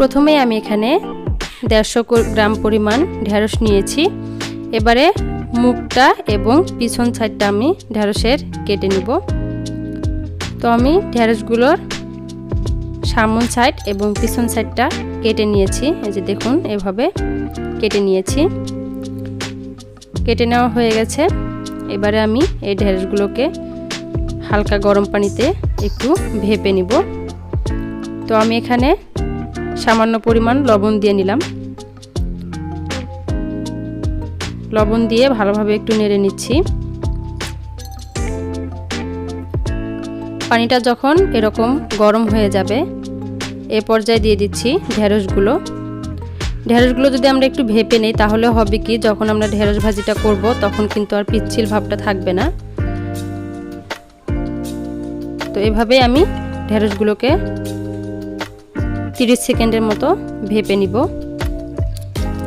প্রথমে আমি এখানে 150 গ্রাম পরিমাণ ঢেঁড়স নিয়েছি। এবারে মুখটা এবং পিছন সাইডটা আমি ঢেঁড়সের কেটে নিব। তো আমি ঢেঁড়সগুলোর সামন সাইড এবং পিছন সাইডটা কেটে নিয়েছি। এই যে দেখুন এভাবে কেটে নিয়েছি। কেটে নেওয়া হয়ে গেছে। এবারে আমি এই ঢেঁড়সগুলোকে হালকা গরম পানিতে একটু ভেপে নিব। তো আমি এখানে সামান্য পরিমাণ লবণ দিয়ে নিলাম। লবণ দিয়ে ভালোভাবে একটু নেড়ে নিচ্ছি। পানিটা যখন এরকম গরম হয়ে যাবে এ পর্যায়ে দিয়ে দিচ্ছি ঢেঁড়সগুলো। ঢেঁড়সগুলো যদি আমরা একটু ভেপে নেই তাহলে হবে কি, যখন আমরা ঢেঁড়স ভাজিটা করব তখন কিন্তু আর পিচ্ছিল ভাবটা থাকবে না। তো এভাবেই আমি ঢেঁড়সগুলোকে 30 সেকেন্ডের মতো ভেপে নিব।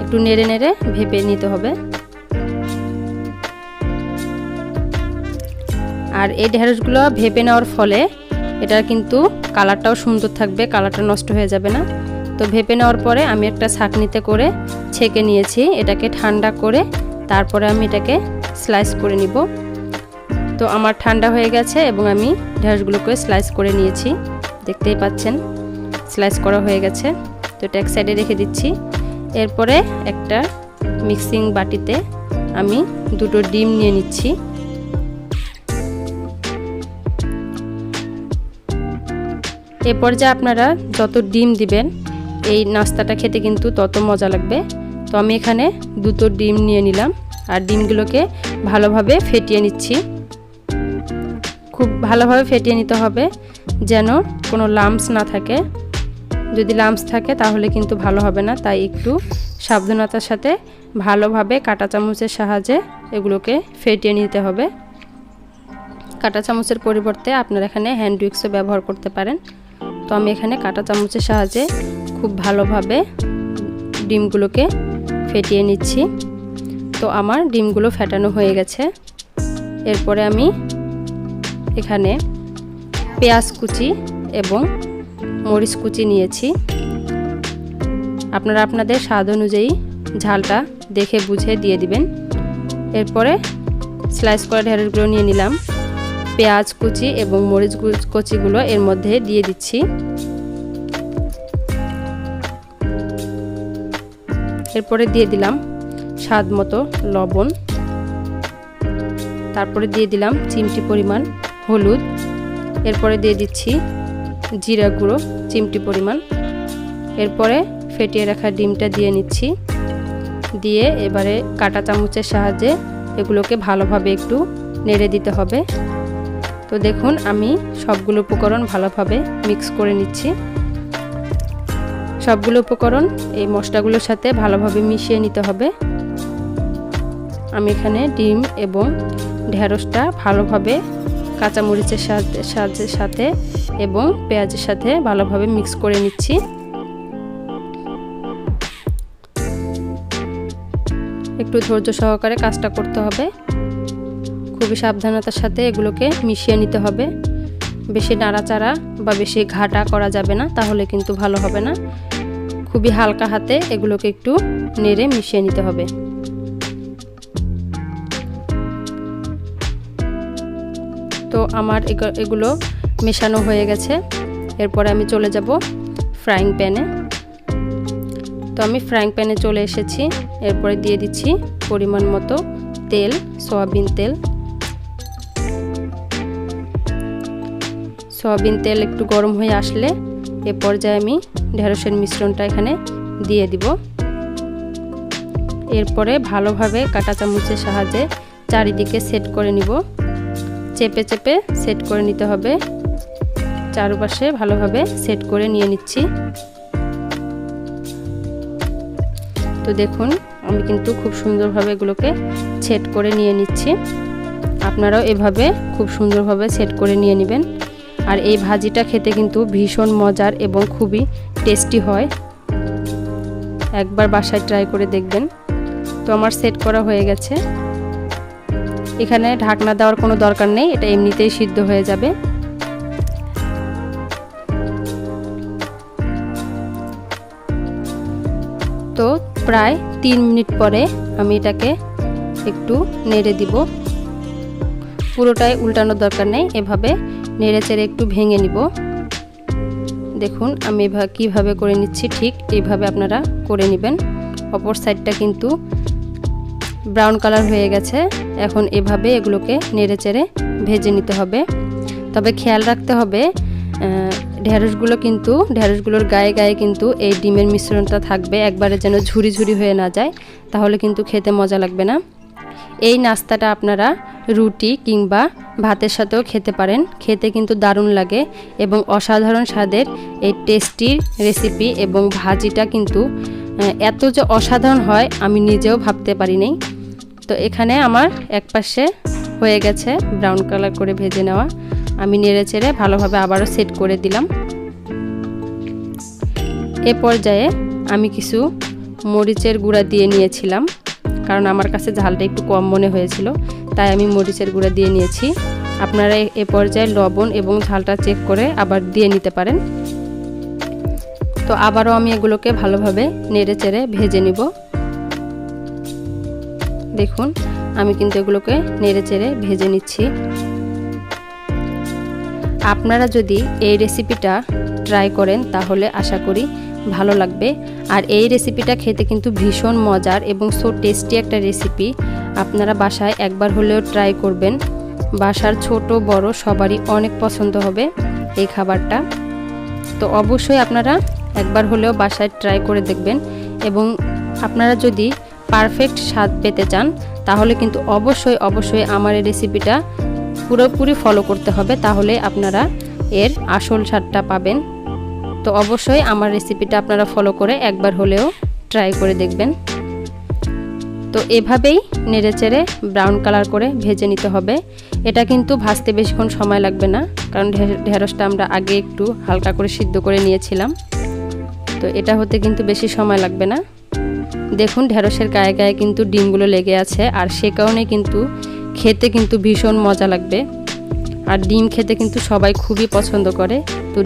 একটু নেড়ে নেড়ে ভেপে নিতে হবে। আর এই ঢেঁড়সগুলো ভেপে নেওয়ার ফলে এটার কিন্তু কালারটাও সুন্দর থাকবে, কালারটা নষ্ট হয়ে যাবে না। তো ভেপে নেওয়ার পরে আমি একটা ছাঁকনিতে করে ছেঁকে নিয়েছি। এটাকে ঠান্ডা করে তারপরে আমি এটাকে স্লাইস করে নিব। তো আমার ঠান্ডা হয়ে গেছে এবং আমি ঢেঁড়সগুলোকে স্লাইস করে নিয়েছি। দেখতেই পাচ্ছেন স্লাইস করা হয়ে গেছে। তো এটা এক সাইডে রেখে দিচ্ছি। এরপরে একটা মিক্সিং বাটিতে আমি 2টো ডিম নিয়ে নিচ্ছি। এ পর্যায়ে আপনারা যত ডিম দিবেন এই নাস্তাটা খেতে কিন্তু তত মজা লাগবে। তো আমি এখানে 2টো ডিম নিয়ে নিলাম আর ডিমগুলোকে ভালোভাবে ফেটিয়ে নিচ্ছি। খুব ভালোভাবে ফেটিয়ে নিতে হবে যেন কোনো লাম্পস না থাকে। যদি লাম্পস থাকে তাহলে কিন্তু ভালো হবে না। তাই একটু সাবধানতার সাথে ভালোভাবে কাঁটা চামচের সাহায্যে এগুলোকে ফেটিয়ে নিতে হবে। কাঁটা চামচের পরিবর্তে আপনারা এখানে হ্যান্ড উইক্সও ব্যবহার করতে পারেন। তো আমি এখানে কাঁটা চামচের সাহায্যে খুব ভালোভাবে ডিমগুলোকে ফেটিয়ে নিচ্ছি। তো আমার ডিমগুলো ফেটানো হয়ে গেছে। এরপরে আমি এখানে পেঁয়াজ কুচি এবং মরিচ কুচি নিয়েছি। আপনারা আপনাদের স্বাদ অনুযায়ী ঝালটা দেখে বুঝে দিয়ে দিবেন। এরপরে স্লাইস করা ঢেঁড়সগুলো নিয়ে নিলাম। পেঁয়াজ কুচি এবং মরিচ কুচিগুলো এর মধ্যে দিয়ে দিচ্ছি। এরপরে দিয়ে দিলাম স্বাদ মতো লবণ। তারপরে দিয়ে দিলাম চিমটি পরিমাণ হলুদ। এরপরে দিয়ে দিচ্ছি জিরা গুঁড়ো চিমটি পরিমাণ। এরপরে ফেটিয়ে রাখা ডিমটা দিয়ে নিচ্ছি। দিয়ে এবারে কাঁটা চামচের সাহায্যে এগুলোকে ভালোভাবে একটু নেড়ে দিতে হবে। তো দেখুন আমি সবগুলো উপকরণ ভালোভাবে মিক্স করে নিচ্ছি। সবগুলো উপকরণ এই মশলাগুলোর সাথে ভালোভাবে মিশিয়ে নিতে হবে। আমি এখানে ডিম এবং ঢেঁড়সটা ভালোভাবে কাঁচামরিচের সাথে এবং পেঁয়াজের সাথে ভালোভাবে মিক্স করে নিচ্ছি। একটু ধৈর্য সহকারে কাজটা করতে হবে। খুবই সাবধানতার সাথে এগুলোকে মিশিয়ে নিতে হবে। বেশি নাড়াচাড়া বা বেশি ঘাটা করা যাবে না, তাহলে কিন্তু ভালো হবে না। খুবই হালকা হাতে এগুলোকে একটু নেড়ে মিশিয়ে নিতে হবে। তো আমার এগুলো মেশানো হয়ে গেছে। এরপরে আমি চলে যাব ফ্রাইং প্যানে। তো আমি ফ্রাইং প্যানে চলে এসেছি। এরপরে দিয়ে দিচ্ছি পরিমাণ মতো তেল, সয়াবিন তেল। সয়াবিন তেল একটু গরম হয়ে আসলে এ পর্যায়ে আমি ঢেঁড়সের মিশ্রণটা এখানে দিয়ে দিব। এরপরে ভালোভাবে কাঁটা চামচের সাহায্যে চারিদিকে সেট করে নিব। চেপে চেপে সেট করে নিতে হবে। চারপাশে ভালোভাবে সেট করে নিয়ে নিচ্ছি। তো দেখুন আমি কিন্তু খুব সুন্দরভাবে এগুলোকে সেট করে নিয়ে নিচ্ছি। আপনারাও এভাবে খুব সুন্দরভাবে সেট করে নিয়ে নেবেন। আর এই ভাজিটা খেতে কিন্তু ভীষণ মজার এবং খুবই টেস্টি হয়। একবার বাসায় ট্রাই করে দেখবেন। তো আমার সেট করা হয়ে গেছে। এখানে ঢাকনা দেওয়ার কোনো দরকার নেই, এটা এমনিতেই সিদ্ধ হয়ে যাবে। তো প্রায় 3 মিনিট পরে আমি এটাকে একটু নেড়ে দিব। পুরোটাই উল্টানোর দরকার নেই, এভাবে নেড়ে চেড়ে একটু ভেঙে নিব। দেখুন আমি কিভাবে করে নিচ্ছি, ঠিক এইভাবে আপনারা করে নেবেন। অপর সাইডটা কিন্তু ব্রাউন কালার হয়ে গেছে। এখন এভাবে এগুলোকে নেড়ে চেড়ে ভেজে নিতে হবে। তবে খেয়াল রাখতে হবে ঢেঁড়সগুলোর গায়ে গায়ে কিন্তু এই ডিমের মিশ্রণটা থাকবে, একবারে যেন ঝুরি ঝুরি হয়ে না যায়, তাহলে কিন্তু খেতে মজা লাগবে না। এই নাস্তাটা আপনারা রুটি কিংবা ভাতের সাথেও খেতে পারেন, খেতে কিন্তু দারুণ লাগে এবং অসাধারণ স্বাদের এই টেস্টি রেসিপি এবং ভাজিটা কিন্তু এত যে অসাধারণ হয় আমি নিজেও ভাবতে পারিনি। তো এখানে আমার এক পাশে হয়ে গেছে ব্রাউন কালার করে ভেজে নেওয়া, আমি নেড়ে চেড়ে ভালোভাবে আবারও সেট করে দিলাম। এ পর্যায়ে আমি কিছু মরিচের গুঁড়া দিয়ে নিয়েছিলাম, কারণ আমার কাছে ঝালটা একটু কম মনে হয়েছিল, তাই আমি মরিচের গুঁড়া দিয়ে নিয়েছি। আপনারা এ পর্যায়ে লবণ এবং ঝালটা চেক করে আবার দিয়ে নিতে পারেন। তো আবারও আমি এগুলোকে ভালোভাবে নেড়ে চেড়ে ভেজে নিব। দেখুন আমি কিন্তু এগুলোকে নেড়ে চেড়ে ভেজে নিচ্ছি। আপনারা যদি এই রেসিপিটা ট্রাই করেন তাহলে আশা করি ভালো লাগবে। আর এই রেসিপিটা খেতে কিন্তু ভীষণ মজার এবং সো টেস্টি একটা রেসিপি। আপনারা বাসায় একবার হলেও ট্রাই করবেন, বাসার ছোট বড় সবারই অনেক পছন্দ হবে এই খাবারটা। তো অবশ্যই আপনারা একবার হলেও বাসায় ট্রাই করে দেখবেন এবং আপনারা যদি পারফেক্ট স্বাদ পেতে চান তাহলে কিন্তু অবশ্যই আমার এই রেসিপিটা পুরোপুরি ফলো করতে হবে, তাহলে আপনারা এর আসল স্বাদটা পাবেন। তো অবশ্যই আমার রেসিপিটা আপনারা ফলো করে একবার হলেও ট্রাই করে দেখবেন। তো এভাবেই নেড়েচেড়ে ব্রাউন কালার করে ভেজে নিতে হবে। এটা কিন্তু ভাজতে বেশিক্ষণ সময় লাগবে না, কারণ ঢেঁড়সটা আমরা আগে একটু হালকা করে সিদ্ধ করে নিয়েছিলাম। তো এটা হতে কিন্তু বেশি সময় লাগবে না। দেখুন ঢেঁড়সের গায়ে গায়ে কিন্তু ডিমগুলো লেগে আছে, আর সে কারণে কিন্তু খেতে কিন্তু ভীষণ মজা লাগবে। আর ডিম খেতে কিন্তু সবাই খুবই পছন্দ করে। তো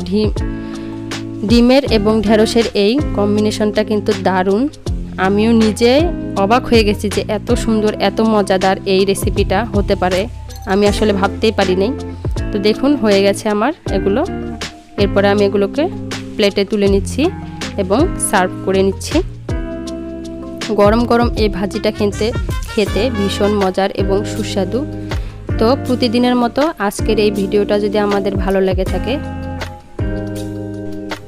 ডিমের এবং ঢেঁড়সের এই কম্বিনেশনটা কিন্তু দারুণ। আমিও নিজে অবাক হয়ে গেছি যে এত সুন্দর এত মজাদার এই রেসিপিটা হতে পারে, আমি আসলে ভাবতেই পারিনি। তো দেখুন হয়ে গেছে আমার এগুলো। এরপরে আমি এগুলোকে প্লেটে তুলে নিচ্ছি এবং সার্ভ করে নিচ্ছি। গরম গরম এই ভাজিটা খেতে ভীষণ মজার এবং সুস্বাদু। তো প্রতিদিনের মতো আজকের এই ভিডিওটা যদি আমাদের ভালো লেগে থাকে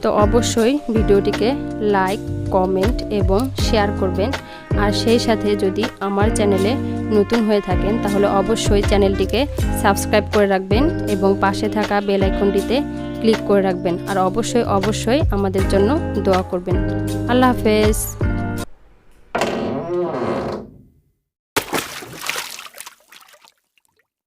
তো অবশ্যই ভিডিওটিকে লাইক, কমেন্ট এবং শেয়ার করবেন। আর সেই সাথে যদি আমার চ্যানেলে নতুন হয়ে থাকেন তাহলে অবশ্যই চ্যানেলটিকে সাবস্ক্রাইব করে রাখবেন এবং পাশে থাকা বেল আইকনটিতে ক্লিক করে রাখবেন। আর অবশ্যই আমাদের জন্য দোয়া করবেন। আল্লাহ হাফেজ।